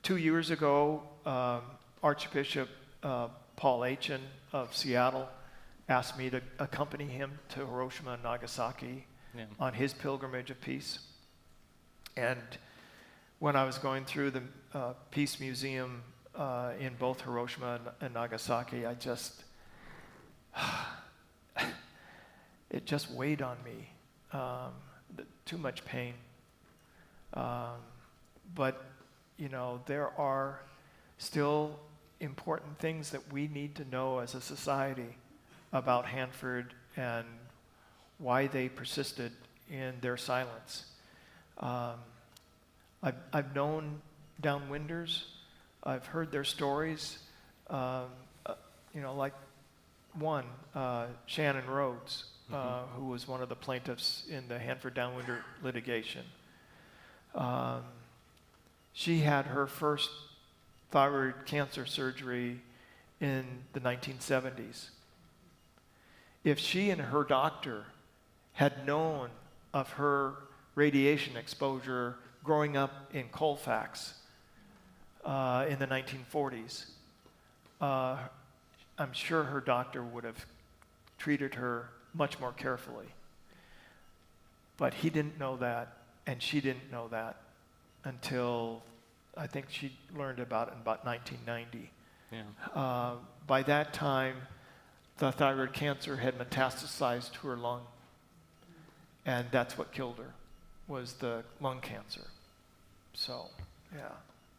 2 years ago, Archbishop Paul Aitchen of Seattle asked me to accompany him to Hiroshima and Nagasaki on his pilgrimage of peace. And when I was going through the Peace Museum in both Hiroshima and Nagasaki, it just weighed on me. Too much pain. But, there are still important things that we need to know as a society about Hanford and why they persisted in their silence. I've known downwinders. I've heard their stories. Like one, Shannon Rhodes, who was one of the plaintiffs in the Hanford Downwinder litigation. She had her first thyroid cancer surgery in the 1970s. If she and her doctor had known of her radiation exposure growing up in Colfax in the 1940s, I'm sure her doctor would have treated her much more carefully. But he didn't know that, and she didn't know that until I think she learned about it in about 1990. Yeah. By that time, the thyroid cancer had metastasized to her lung. And that's what killed her, was the lung cancer. So, yeah.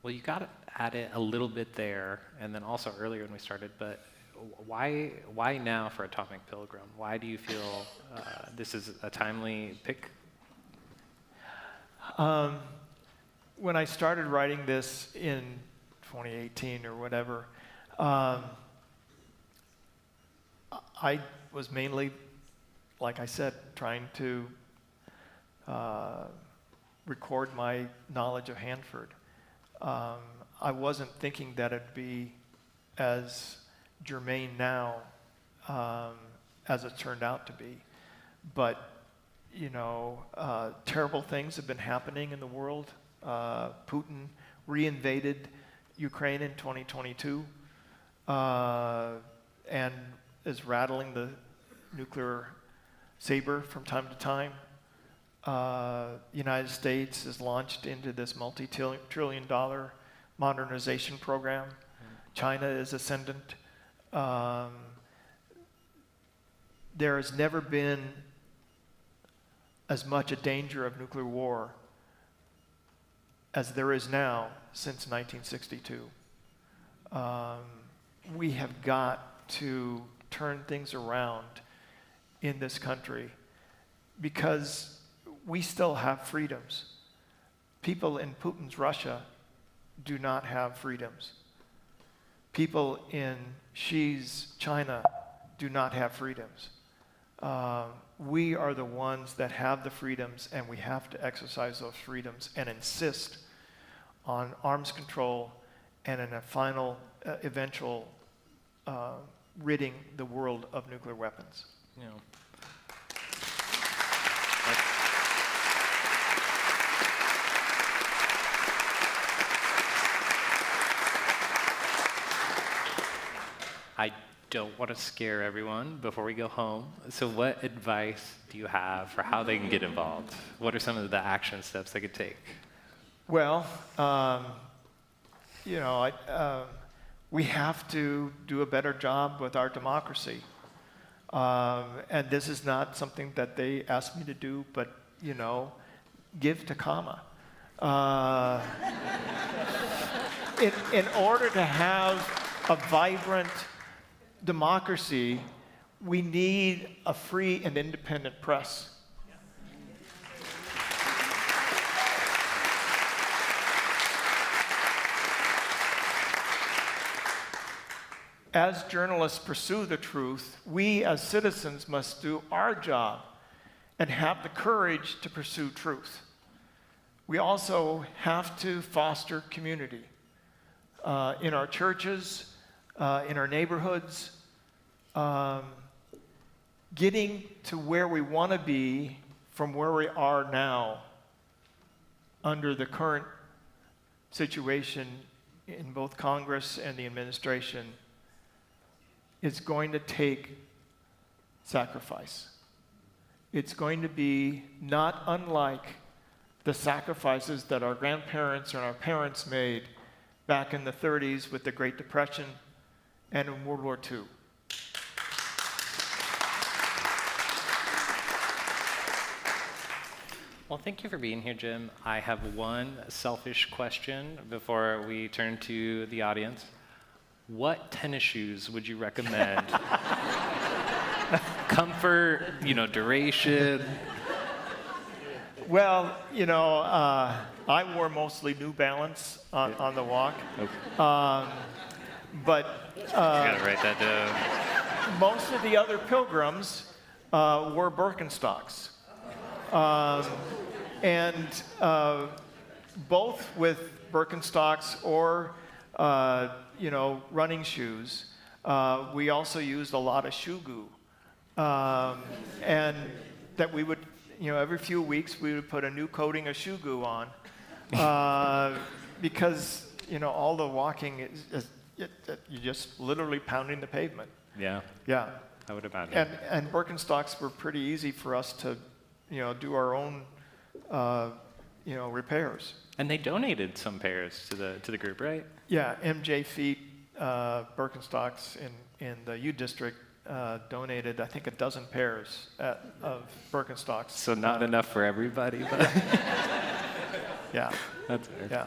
Well, you got at it a little bit there, and then also earlier when we started, but why now for Atomic Pilgrim? Why do you feel this is a timely pick? When I started writing this in 2018 or whatever, I was mainly, like I said, trying to record my knowledge of Hanford. I wasn't thinking that it'd be as germane now as it turned out to be. But, you know, terrible things have been happening in the world. Putin reinvaded Ukraine in 2022 and is rattling the nuclear saber from time to time. The United States is launched into this multi-trillion-dollar modernization program. China is ascendant. There has never been as much a danger of nuclear war as there is now since 1962. We have got to turn things around in this country because we still have freedoms. People in Putin's Russia do not have freedoms. People in Xi's China do not have freedoms. We are the ones that have the freedoms, and we have to exercise those freedoms and insist on arms control and in a final, eventual ridding the world of nuclear weapons. You know, I don't want to scare everyone before we go home. So what advice do you have for how they can get involved? What are some of the action steps they could take? Well, you know, we have to do a better job with our democracy. And this is not something that they asked me to do, but, you know, give to Kama. In order to have a vibrant democracy, we need a free and independent press. As journalists pursue the truth, we as citizens must do our job and have the courage to pursue truth. We also have to foster community in our churches, in our neighborhoods, getting to where we want to be from where we are now under the current situation in both Congress and the administration. It's going to take sacrifice. It's going to be not unlike the sacrifices that our grandparents and our parents made back in the 30s with the Great Depression and in World War II. Well, thank you for being here, Jim. I have one selfish question before we turn to the audience. What tennis shoes would you recommend? Comfort, you know, duration. Well, you know, I wore mostly New Balance on the walk. Okay. But You gotta write that down. most of the other pilgrims wore Birkenstocks. And both with Birkenstocks or you know, running shoes, we also used a lot of shoe goo. And that we would, you know, every few weeks we would put a new coating of shoe goo on because, you know, all the walking is you're just literally pounding the pavement. Yeah, Yeah. I would imagine. And Birkenstocks were pretty easy for us to, you know, do our own, you know, repairs. And they donated some pairs to the group, right? Yeah, MJ Feet Birkenstocks in the U District donated, I think, 12 pairs of Birkenstocks. So not enough for everybody, but Yeah. that's fair. Yeah.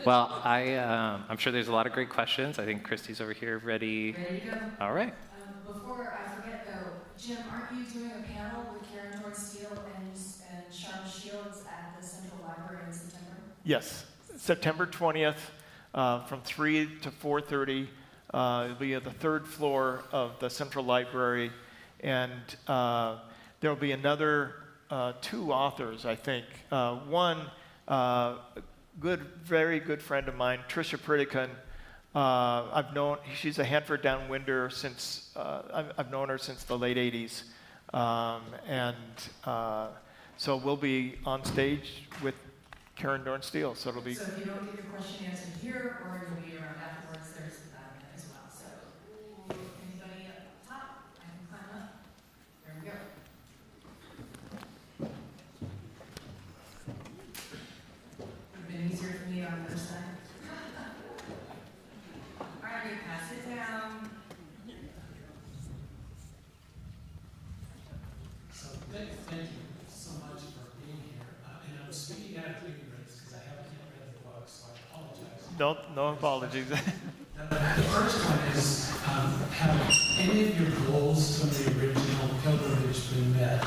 Well, I'm sure there's a lot of great questions. I think Christy's over here ready. Ready to go? All right. Before I forget though, Jim, aren't you doing a panel with Karen Dorn-Steele and Sean Shields at the Central Library in September? Yes, September 20th, from 3 to 4:30. It'll be at the 3rd floor of the Central Library, and there'll be another 2 authors, I think. One, very good friend of mine, Tricia Pritikin. She's a Hanford Downwinder since, I've known her since the late 80s. So we'll be on stage with Karen Dorn-Steele. So it'll be. So if you don't get your question answered here, or you'll be around afterwards, there's that as well. So anybody up top, I can climb up. There we go. Would have been easier for me on this side. All right, pass it down. So thank you so much for being here. And I'm speaking out of ignorance because I haven't yet read the book, so I apologize. No apologies. The first one is, have any of your goals from the original pilgrimage been met?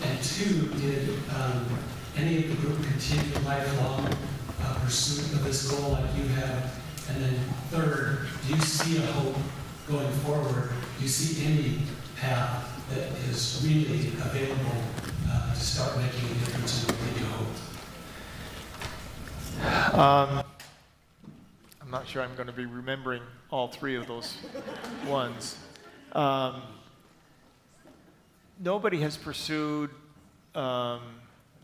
And 2, did any of the group continue lifelong pursuit of this goal like you have? And then 3rd, do you see a hope going forward? Do you see any path that is really available to start making a difference in what you hope? I'm not sure I'm going to be remembering all 3 of those ones. Nobody has pursued,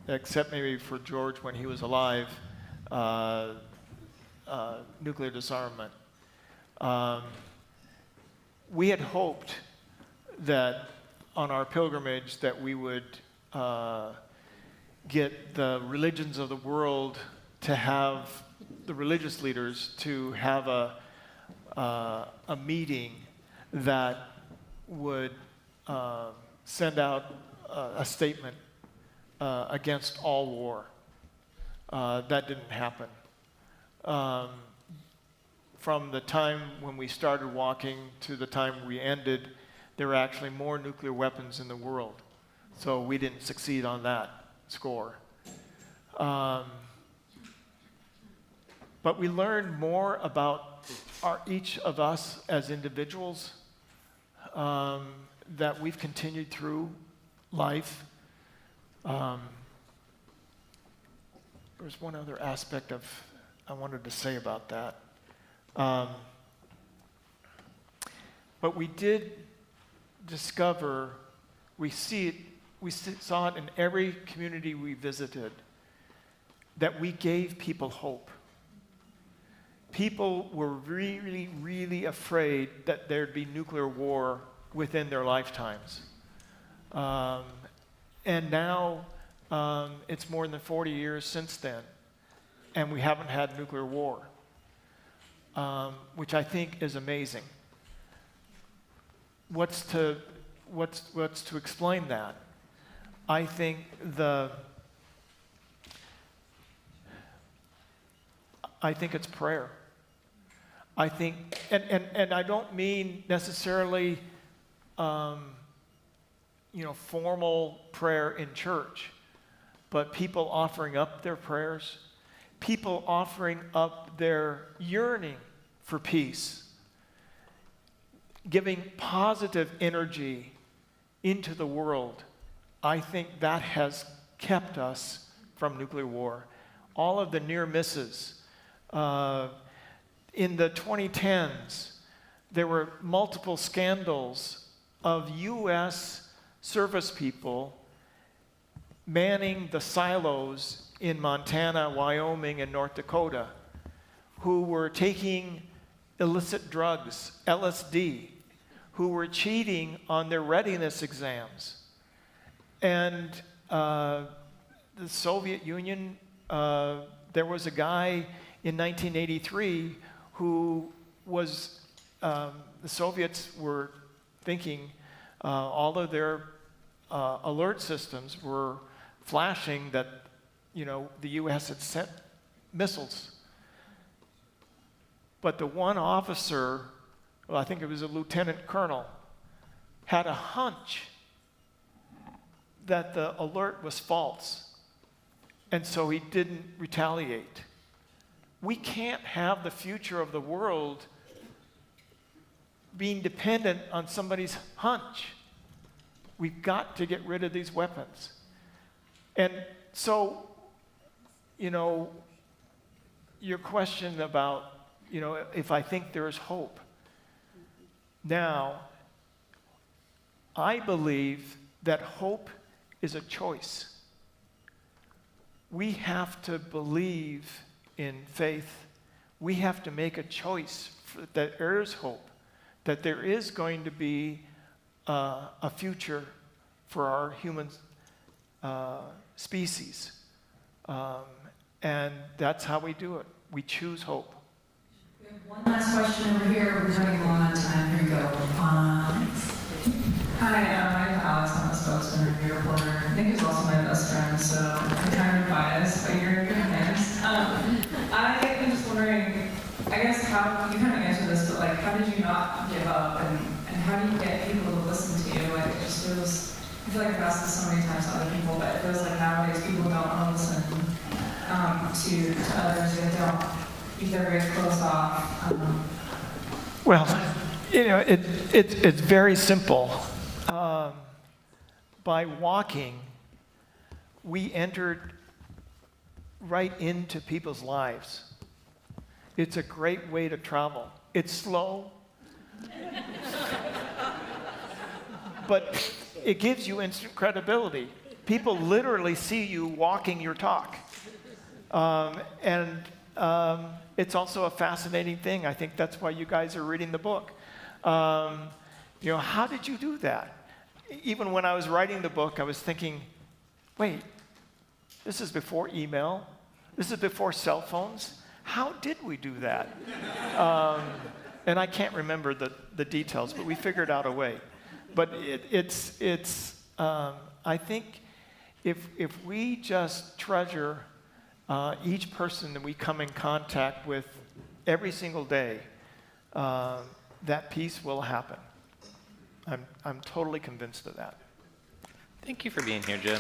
except maybe for George when he was alive, nuclear disarmament. We had hoped that on our pilgrimage that we would get the religions of the world to have the religious leaders to have a meeting that would send out a statement against all war. That didn't happen. From the time when we started walking to the time we ended, there were actually more nuclear weapons in the world. So we didn't succeed on that score. But we learned more about each of us as individuals that we've continued through life. There was one other aspect I wanted to say about that. But we did discover, we saw it in every community we visited, that we gave people hope. People were really, really afraid that there'd be nuclear war within their lifetimes. And now it's more than 40 years since then, and we haven't had nuclear war, which I think is amazing. What's to explain that? I think it's prayer. I think, and I don't mean necessarily, formal prayer in church, but people offering up their prayers, people offering up their yearning for peace, giving positive energy into the world. I think that has kept us from nuclear war. All of the near misses. In the 2010s, there were multiple scandals of U.S. service people manning the silos in Montana, Wyoming, and North Dakota who were taking illicit drugs, LSD, who were cheating on their readiness exams. And the Soviet Union, there was a guy in 1983 who was, the Soviets were thinking all of their alert systems were flashing that, the U.S. had sent missiles. But the one officer, well, I think it was a lieutenant colonel, had a hunch that the alert was false. And so he didn't retaliate. We can't have the future of the world being dependent on somebody's hunch. We've got to get rid of these weapons. And so, your question about, if I think there is hope. Now, I believe that hope is a choice. We have to believe in faith. We have to make a choice that there is hope, that there is going to be a future for our human species. And that's how we do it. We choose hope. We have one last question over here. We're running long on time. Here we go. Hi, I'm Alex. I'm a Spokesman-Review reporter. Nick is also my best friend, so I'm kind of biased, but you're in good hands. I'm just wondering, I guess how, you kind of answered this, but like, how did you not give up, and how do you get people to listen to you? Like, it just feels, I feel like I've asked this so many times to other people, but it feels like nowadays people don't want to listen to others. They don't, they're very closed off. Well, it's very simple. By walking, we entered right into people's lives. It's a great way to travel. It's slow, but it gives you instant credibility. People literally see you walking your talk. It's also a fascinating thing. I think that's why you guys are reading the book. How did you do that? Even when I was writing the book, I was thinking, wait, this is before email. This is before cell phones. How did we do that? And I can't remember the details, but we figured out a way. But I think if we just treasure each person that we come in contact with every single day, that peace will happen. I'm totally convinced of that. Thank you for being here, Jim.